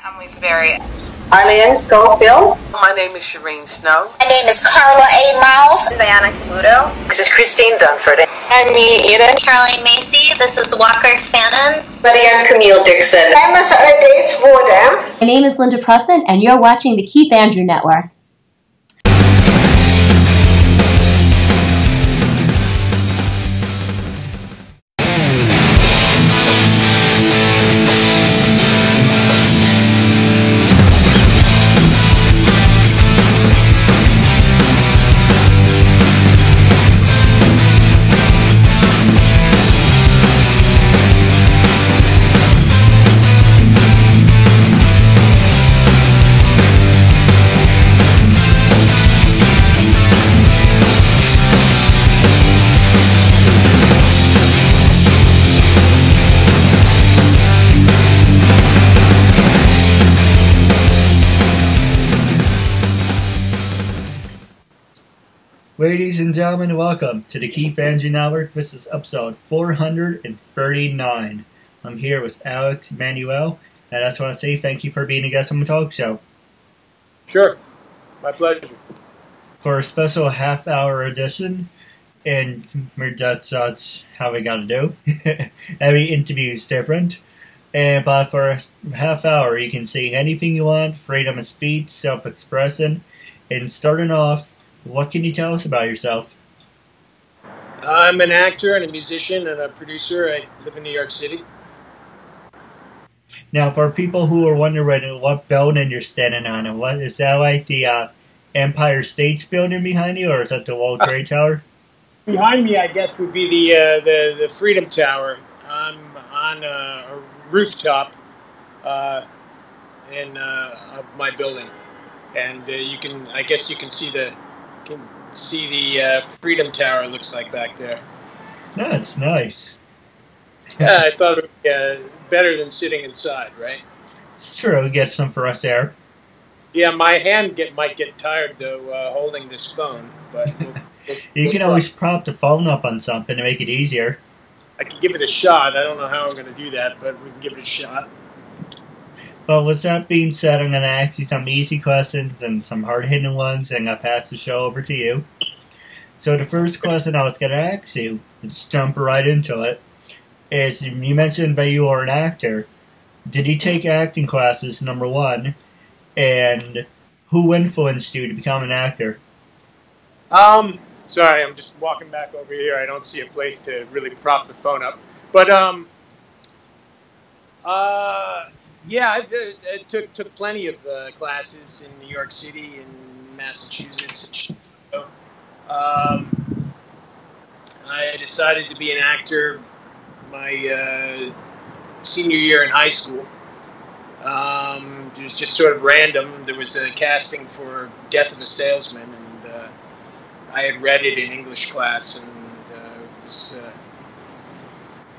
Emily Berry. Arlene Schofield. My name is Shireen Snow. My name is Carla A. Miles. Diana Camuto. This is Christine Dunford. I'm me, Ida. Caroline Macy. This is Walker Fannin. Maria Camille Dixon. I'm Sarah Dates Wardam. My name is Linda Preston, and you're watching the Keith Andrew Network. Ladies and gentlemen, welcome to the Keith Andrew Network. This is episode 439. I'm here with Emanuel, and I just want to say thank you for being a guest on the talk show. Sure. My pleasure. For a special half-hour edition, and that's how we got to do. Every interview is different. But for a half hour, you can say anything you want, freedom of speech, self-expression, and starting off, what can you tell us about yourself? I'm an actor and a musician and a producer. I live in New York City. Now, for people who are wondering what building you're standing on, and what is that, like the Empire State Building behind you, or is that the World Trade Tower? Behind me, I guess, would be the Freedom Tower. I'm on a rooftop in of my building, and I guess you can see the Freedom Tower looks like back there. That's nice. Yeah, I thought it would be better than sitting inside, right? It's true. Get some fresh air. Yeah, my hand might get tired though holding this phone, but you can always prop the phone up on something to make it easier. I could give it a shot. I don't know how I'm going to do that, but we can give it a shot. Well, with that being said, I'm going to ask you some easy questions and some hard-hitting ones, and I'll pass the show over to you. So the first question I was going to ask you, let's jump right into it, is you mentioned that you are an actor. Did you take acting classes, number one, and who influenced you to become an actor? Sorry, I'm just walking back over here. I don't see a place to really prop the phone up. But, yeah, I took plenty of classes in New York City and Massachusetts and Chicago. I decided to be an actor my senior year in high school. It was just sort of random. There was a casting for Death of a Salesman, and I had read it in English class, and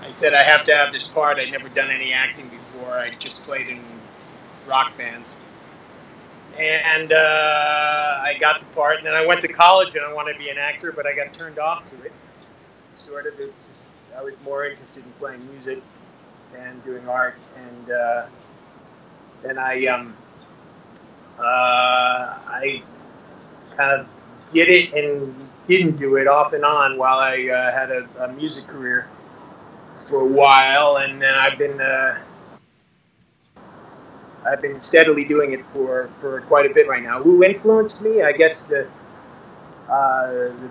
I said I have to have this part. I'd never done any acting before. I just played in rock bands. And I got the part, and then I went to college, and I wanted to be an actor, but I got turned off to it. Sort of, I was more interested in playing music and doing art, and then I kind of did it and didn't do it off and on while I had a music career for a while, and then I've been steadily doing it for quite a bit right now. Who influenced me? I guess the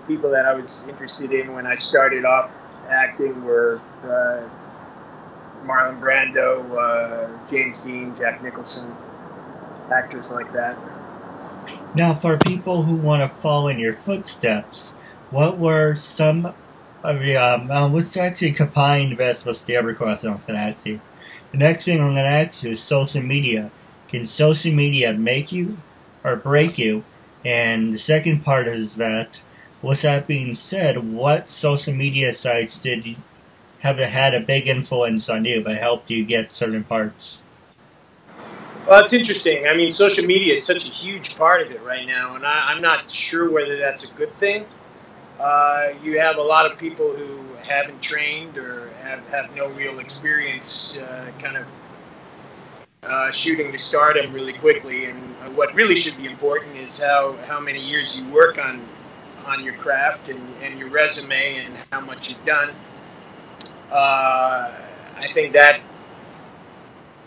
people that I was interested in when I started off acting were Marlon Brando, James Dean, Jack Nicholson, actors like that. Now, for people who want to follow in your footsteps, what were some of your, let's actually combine this with the other question I was going to ask you. The next thing I'm going to ask you is social media. Can social media make you or break you? And the second part is that, with that being said, what social media sites have had a big influence on you that helped you get certain parts? Well, it's interesting. I mean, social media is such a huge part of it right now, and I'm not sure whether that's a good thing. You have a lot of people who haven't trained or have no real experience kind of shooting to stardom really quickly. And what really should be important is how many years you work on your craft and your resume and how much you've done. I think that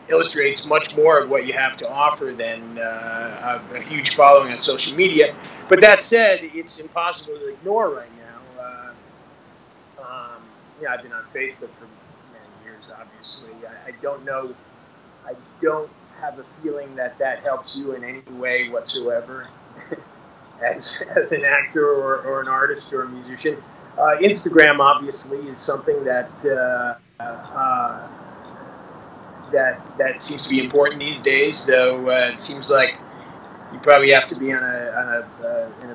illustrates much more of what you have to offer than a huge following on social media. But that said, it's impossible to ignore right now. I've been on Facebook for many years, obviously. I don't know. I don't have a feeling that helps you in any way whatsoever as an actor or an artist or a musician. Instagram, obviously, is something that seems to be important these days, though it seems like you probably have to be in a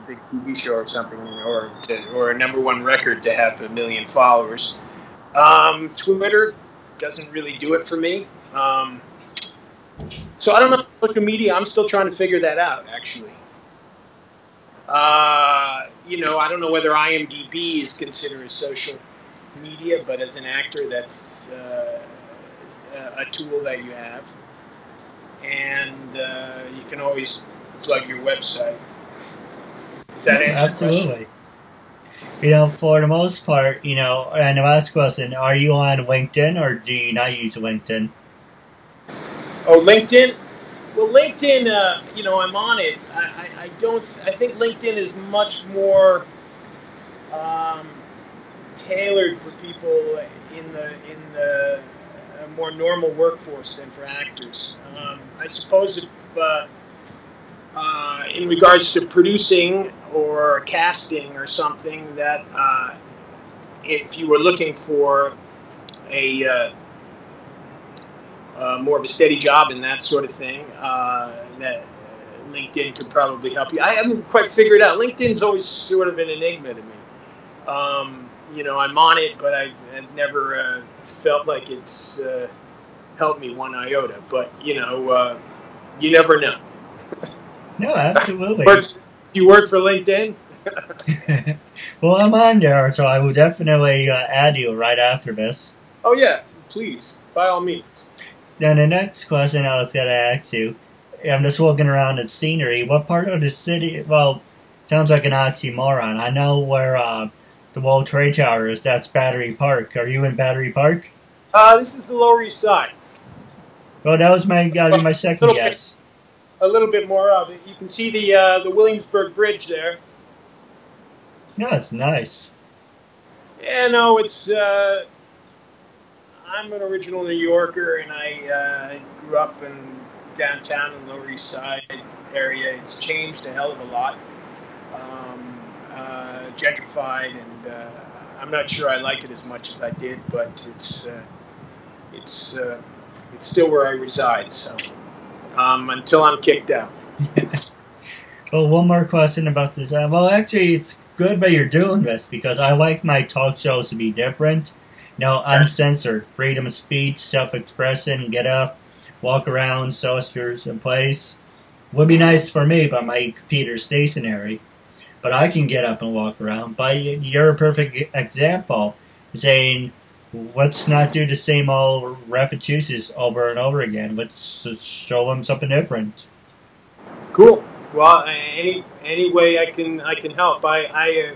big TV show or something, or a #1 record to have 1 million followers. Twitter doesn't really do it for me. So I don't know, social media, I'm still trying to figure that out, actually. I don't know whether IMDb is considered a social media, but as an actor, that's a tool that you have. And you can always plug your website. Does that answer Absolutely. The question? For the most part, and the last question, are you on LinkedIn or do you not use LinkedIn? Oh, LinkedIn? Well, LinkedIn, I'm on it. I think LinkedIn is much more tailored for people in the more normal workforce than for actors. I suppose if in regards to producing or casting or something, that if you were looking for a more of a steady job and that sort of thing, that LinkedIn could probably help you. I haven't quite figured out. LinkedIn's always sort of an enigma to me. I'm on it, but I've never felt like it's helped me one iota. But, you never know. No, absolutely. You work for LinkedIn? Well, I'm on there, so I will definitely add you right after this. Oh, yeah, please, by all means. Then the next question I was going to ask you, I'm just looking around at scenery. What part of the city, well, sounds like an oxymoron. I know where the World Trade Tower is. That's Battery Park. Are you in Battery Park? This is the Lower East Side. Well, that was my second guess. A little bit more of it. You can see the Williamsburg Bridge there. Yeah, it's nice. Yeah, no, it's... I'm an original New Yorker, and I grew up in downtown and Lower East Side area. It's changed a hell of a lot. Gentrified, and I'm not sure I like it as much as I did, but it's still where I reside. So until I'm kicked out. Well, one more question about this. Well, actually, it's good that you're doing this because I like my talk shows to be different. Uncensored, freedom of speech, self-expression, get up, walk around, sell yours in place. Would be nice for me, but my computer's stationary. But I can get up and walk around. But you're a perfect example, saying, let's not do the same old repetitious over and over again. Let's show them something different. Cool. Well, any way I can help. I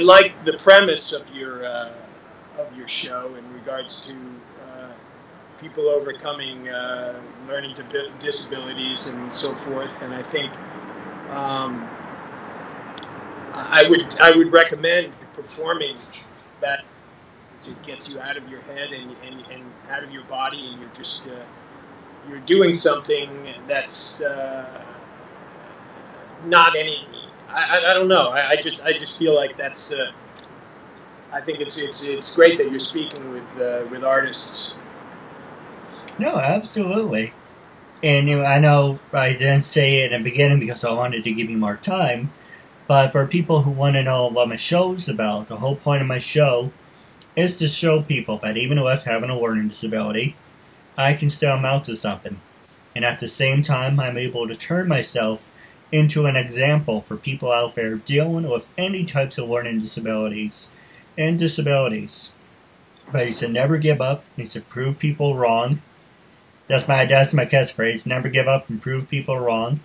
like the premise of your show in regards to people overcoming learning disabilities and so forth, and I think I would recommend performing that because it gets you out of your head and out of your body, and you're just you're doing something that's not any. I don't know. I just feel like that's. I think it's great that you're speaking with artists. No, absolutely. And I know I didn't say it in the beginning because I wanted to give you more time. But for people who want to know what my show's about, the whole point of my show is to show people that even with having a learning disability, I can still amount to something. And at the same time, I'm able to turn myself into an example for people out there dealing with any types of learning disabilities and disabilities. but he said never give up. He said prove people wrong. That's my catchphrase. Never give up and prove people wrong.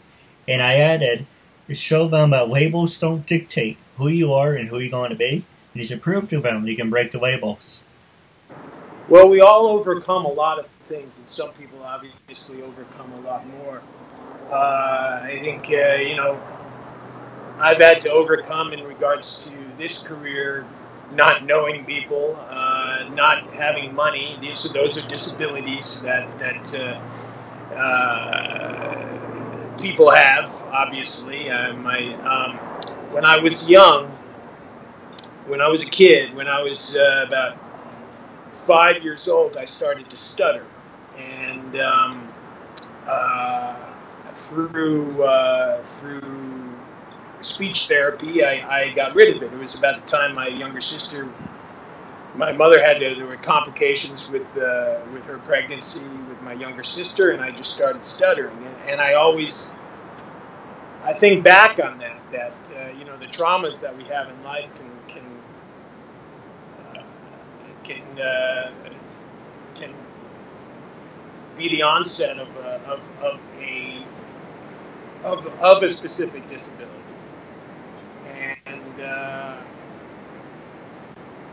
And I added, show them that labels don't dictate who you are and who you're going to be. And you should prove to them you can break the labels. Well, we all overcome a lot of things, and some people obviously overcome a lot more. I think, I've had to overcome in regards to this career, not knowing people, not having money. Those are disabilities that people have, obviously. When I was young, when I was a kid, when I was about 5 years old, I started to stutter, and through speech therapy, I got rid of it. It was about the time my younger sister, my mother there were complications with her pregnancy with my younger sister, and I just started stuttering. And I think back on that the traumas that we have in life can be the onset of a specific disability. And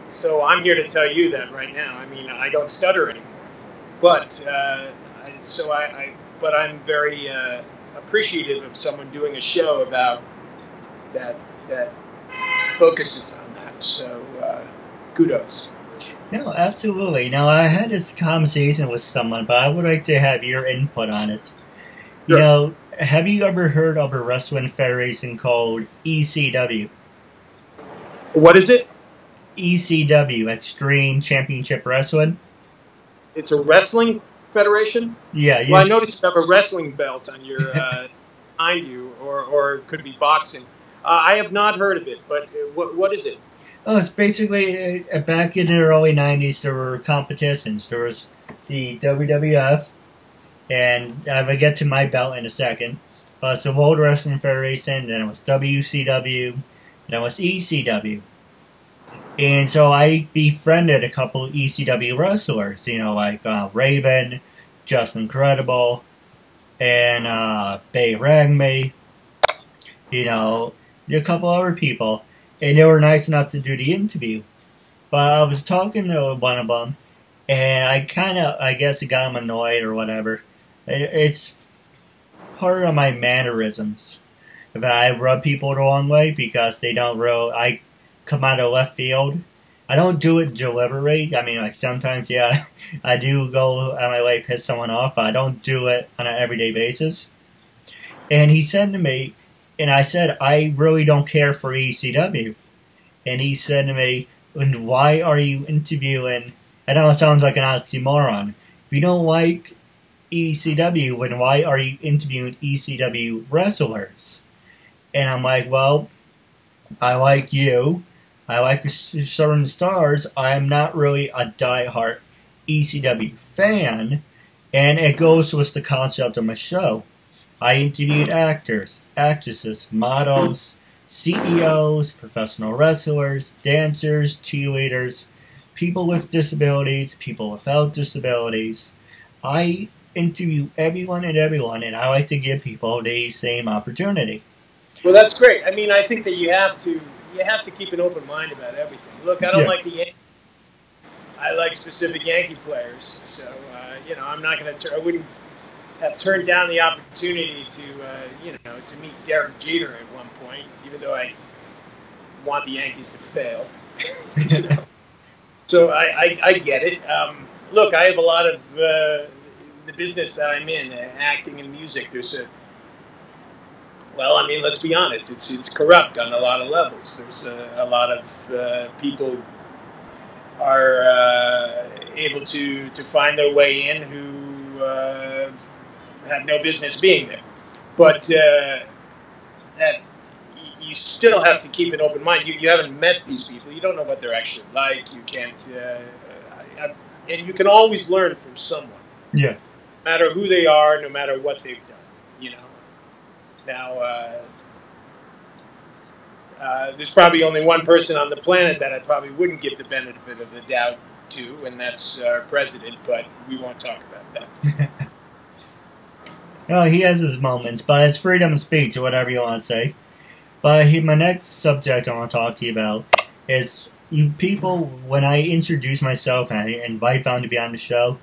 so I'm here to tell you that right now. I mean, I don't stutter anymore, but I'm very appreciative of someone doing a show about that focuses on that. So kudos. No, absolutely. Now, I had this conversation with someone, but I would like to have your input on it. Sure. Have you ever heard of a wrestling federation called ECW? What is it? ECW, Extreme Championship Wrestling. It's a wrestling federation? Yeah. Well, I noticed you have a wrestling belt on your behind you, or it could be boxing. I have not heard of it, but what is it? Oh, it's basically, back in the early 90s, there were competitions. There was the WWF, and I'm going to get to my belt in a second. It's the World Wrestling Federation, then it was WCW, then it was ECW. And so I befriended a couple of ECW wrestlers, like Raven, Justin Credible, and Bay Ragme, a couple other people. And they were nice enough to do the interview. But I was talking to one of them, and I guess it got him annoyed or whatever. It's part of my mannerisms that I rub people the wrong way because they don't I come out of left field. I don't do it deliberately. I mean, like sometimes, yeah, I do go on my way to piss someone off, but I don't do it on an everyday basis. And he said to me, and I said, I really don't care for ECW. And he said to me, and why are you interviewing, I know it sounds like an oxymoron, if you don't like ECW, then why are you interviewing ECW wrestlers? And I'm like, well, I like you, I like certain stars, I'm not really a diehard ECW fan, and it goes with the concept of my show. I interviewed actors, actresses, models, CEOs, professional wrestlers, dancers, cheerleaders, people with disabilities, people without disabilities. I interview everyone, and I like to give people the same opportunity. Well, that's great. I mean, I think that you have to keep an open mind about everything. Look, I don't like the Yankees. I like specific Yankee players, so I'm not going to. I wouldn't have turned down the opportunity to meet Derek Jeter at one point, even though I want the Yankees to fail. So I get it. Look, I have a lot of the business that I'm in, acting and music. Let's be honest, it's corrupt on a lot of levels. There's a lot of people are able to find their way in who have no business being there. But that you still have to keep an open mind. You haven't met these people. You don't know what they're actually like. You can't, and you can always learn from someone. Yeah. No matter who they are, no matter what they've done. Now, there's probably only one person on the planet that I probably wouldn't give the benefit of the doubt to, and that's our president, but we won't talk about that. No, he has his moments, but it's freedom of speech or whatever you want to say. But my next subject I want to talk to you about is people, when I introduce myself and I invite them to be on the show,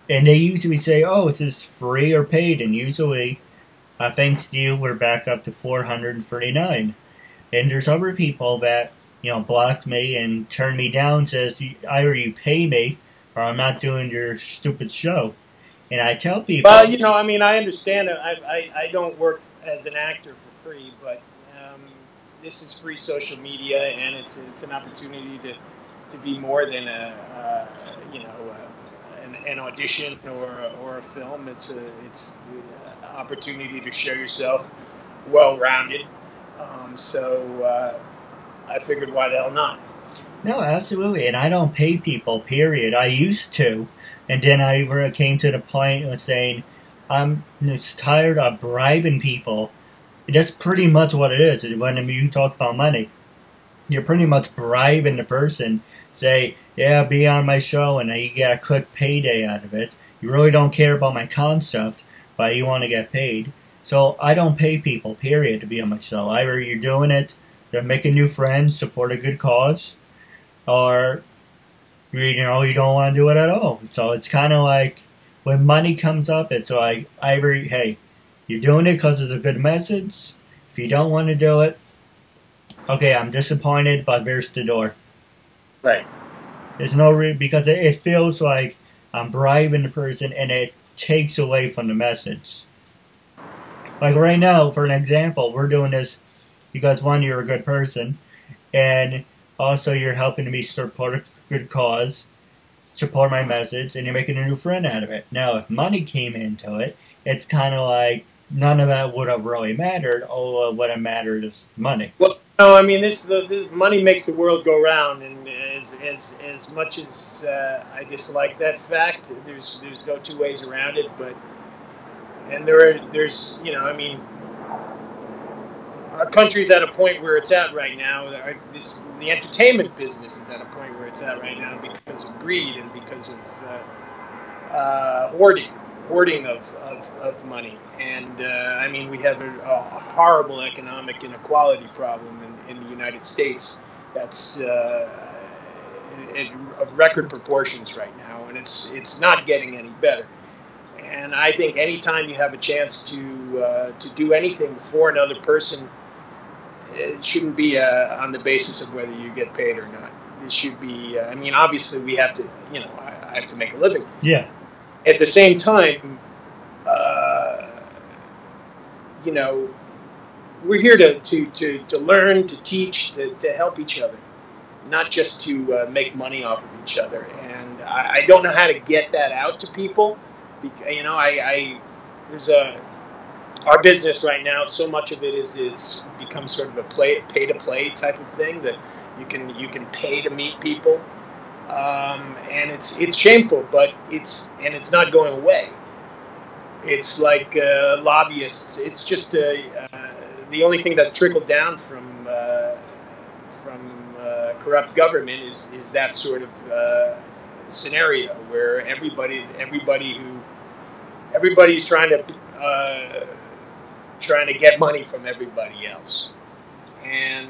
and they usually say, oh, is this free or paid? And usually, thanks to you, we're back up to 439. And there's other people that, block me and turn me down, says, either you pay me or I'm not doing your stupid show. And I tell people... Well, I understand. I don't work as an actor for free, but this is free social media, and it's an opportunity to be more than an audition or a film. It's an opportunity to show yourself well-rounded. So I figured, why the hell not? No, absolutely. And I don't pay people, period. I used to. And then I came to the point of saying, I'm just tired of bribing people. That's pretty much what it is. When you talk about money, you're pretty much bribing the person. Say, yeah, be on my show, and you get a quick payday out of it. You really don't care about my concept, but you want to get paid. So I don't pay people, period, to be on my show. Either you're doing it to make new friends, support a good cause, or you don't want to do it at all. So it's kind of like when money comes up, it's like either, hey, you're doing it because it's a good message. If you don't want to do it, okay, I'm disappointed, but there's the door. Right. There's no because it feels like I'm bribing the person, and it takes away from the message. Like right now, for an example, we're doing this because, one, you're a good person, and also you're helping me support a good cause, support my message, and you're making a new friend out of it. Now, if money came into it, it's kind of like none of that would have really mattered. All what it mattered is money. Well, no, this money makes the world go round, and as much as I dislike that fact, there's no two ways around it. There's our country's at a point where it's at right now. The entertainment business is at a point where it's at right now because of greed and because of hoarding of money. And we have a horrible economic inequality problem in the United States that's of record proportions right now, and it's not getting any better. And I think anytime you have a chance to do anything for another person, it shouldn't be on the basis of whether you get paid or not. It should be. Obviously, we have to. I have to make a living. Yeah. At the same time, we're here to learn, to teach, to help each other, not just to make money off of each other. And I don't know how to get that out to people. Our business right now, so much of it is becomes sort of a pay to play type of thing that you can pay to meet people, and it's shameful, but it's not going away. It's like lobbyists. It's just the only thing that's trickled down from corrupt government is that sort of scenario where everybody's trying to get money from everybody else, and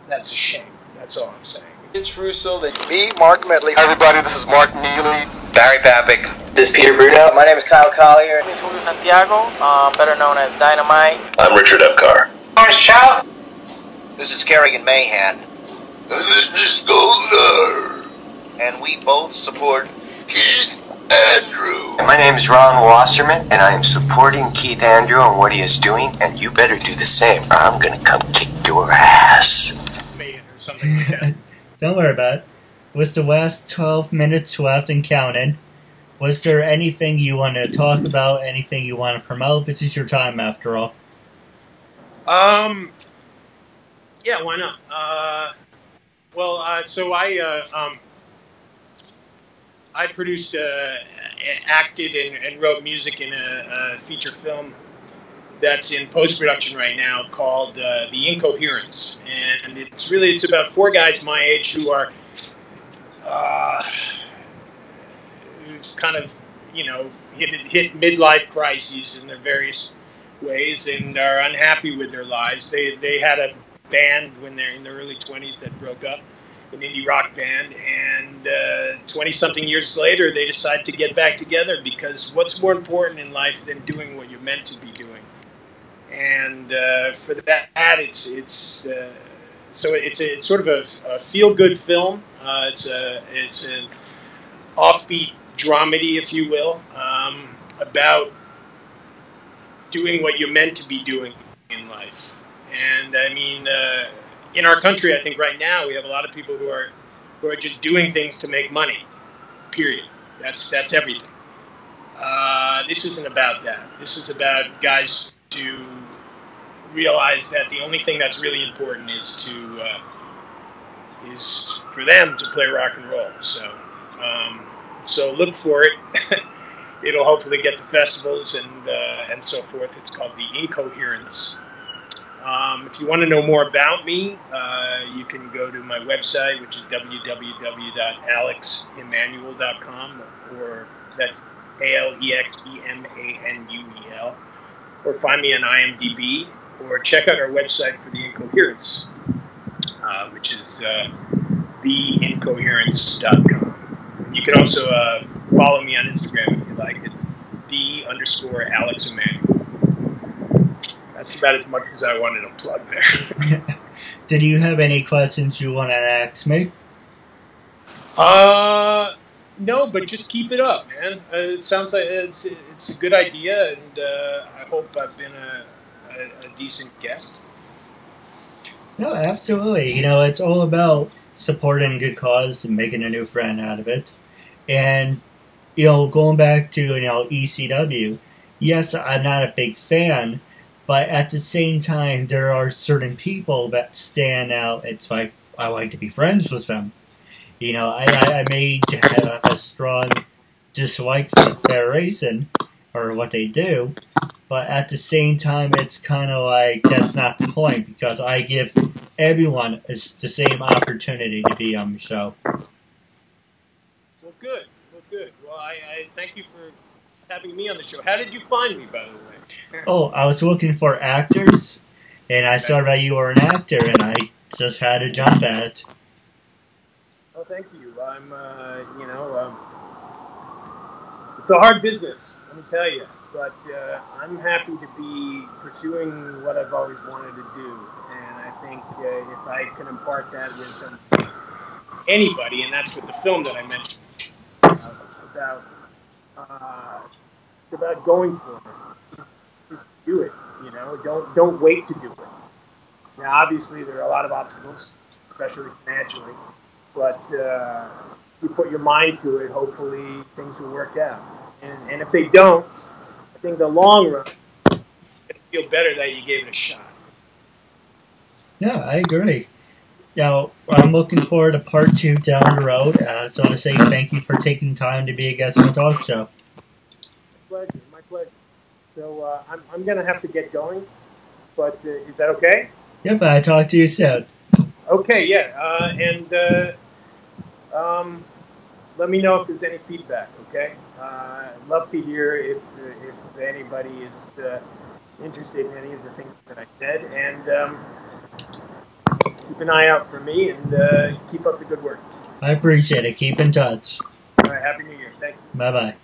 that's a shame. That's all I'm saying. It's Russo. Me, Mark Medley. Hi everybody, this is Mark Neely. Barry Papick. This is Peter Bruno. My name is Kyle Collier. This is Julio Santiago, better known as Dynamite. I'm Richard Epcar. Orange Chow. This is Kerrigan Mahan. This is Goldar. And we both support Keith Andrew. My name is Ron Wasserman, and I am supporting Keith Andrew and what he is doing, and you better do the same, or I'm going to come kick your ass. Don't worry about it. With the last 12 minutes left and counting, was there anything you want to talk about, anything you want to promote? This is your time, after all. Yeah, why not? So I produced, acted, and wrote music in a feature film that's in post-production right now called The Incoherence. And it's about four guys my age who are kind of, you know, hit midlife crises in their various ways and are unhappy with their lives. They had a band when they're in their early 20s that broke up, an indie rock band, and 20-something years later they decide to get back together because what's more important in life than doing what you're meant to be doing? And for that, it's sort of a feel-good film. It's an offbeat dramedy, if you will, about doing what you're meant to be doing in life. And I mean, in our country, I think right now we have a lot of people who are just doing things to make money. Period. That's everything. This isn't about that. This is about guys to realize that the only thing that's really important is for them to play rock and roll. So look for it. It'll hopefully get to festivals and so forth. It's called The Incoherence. If you want to know more about me, you can go to my website, which is www.alexemanuel.com, or that's ALEXEMANUEL, or find me on IMDb, or check out our website for The Incoherence, which is theincoherence.com. You can also follow me on Instagram if you like. It's _AlexEmanuel. That's about as much as I wanted to plug there. Did you have any questions you want to ask me? No, but just keep it up, man. It sounds like it's a good idea, and I hope I've been a decent guest. No, absolutely. You know, it's all about supporting a good cause and making a new friend out of it. And, you know, going back to, you know, ECW, yes, I'm not a big fan, but at the same time, there are certain people that stand out. It's like, I like to be friends with them. You know, I may have a strong dislike for the Federation or what they do, but at the same time, it's kind of like, that's not the point, because I give everyone the same opportunity to be on the show. Well, good. Well, I thank you for having me on the show. How did you find me, by the way? Oh, I was looking for actors, and I saw that you were an actor, and I just had to jump at it. Oh, thank you. I'm, it's a hard business, let me tell you, but I'm happy to be pursuing what I've always wanted to do, and I think if I can impart that with anybody, and that's with the film that I mentioned, it's about going for it. Just do it, you know. Don't wait to do it. Now, obviously, there are a lot of obstacles, especially financially, but you put your mind to it, hopefully things will work out. And if they don't, I think in the long run, it'll feel better that you gave it a shot. Yeah, I agree. Now, I'm looking forward to part 2 down the road. I just want to say thank you for taking time to be a guest on the talk show. My pleasure. So I'm going to have to get going, but is that okay? Yep, I'll talk to you soon. Okay, yeah, and let me know if there's any feedback, okay? I'd love to hear if anybody is interested in any of the things that I said, and keep an eye out for me, and keep up the good work. I appreciate it. Keep in touch. All right, Happy New Year. Thank you. Bye-bye.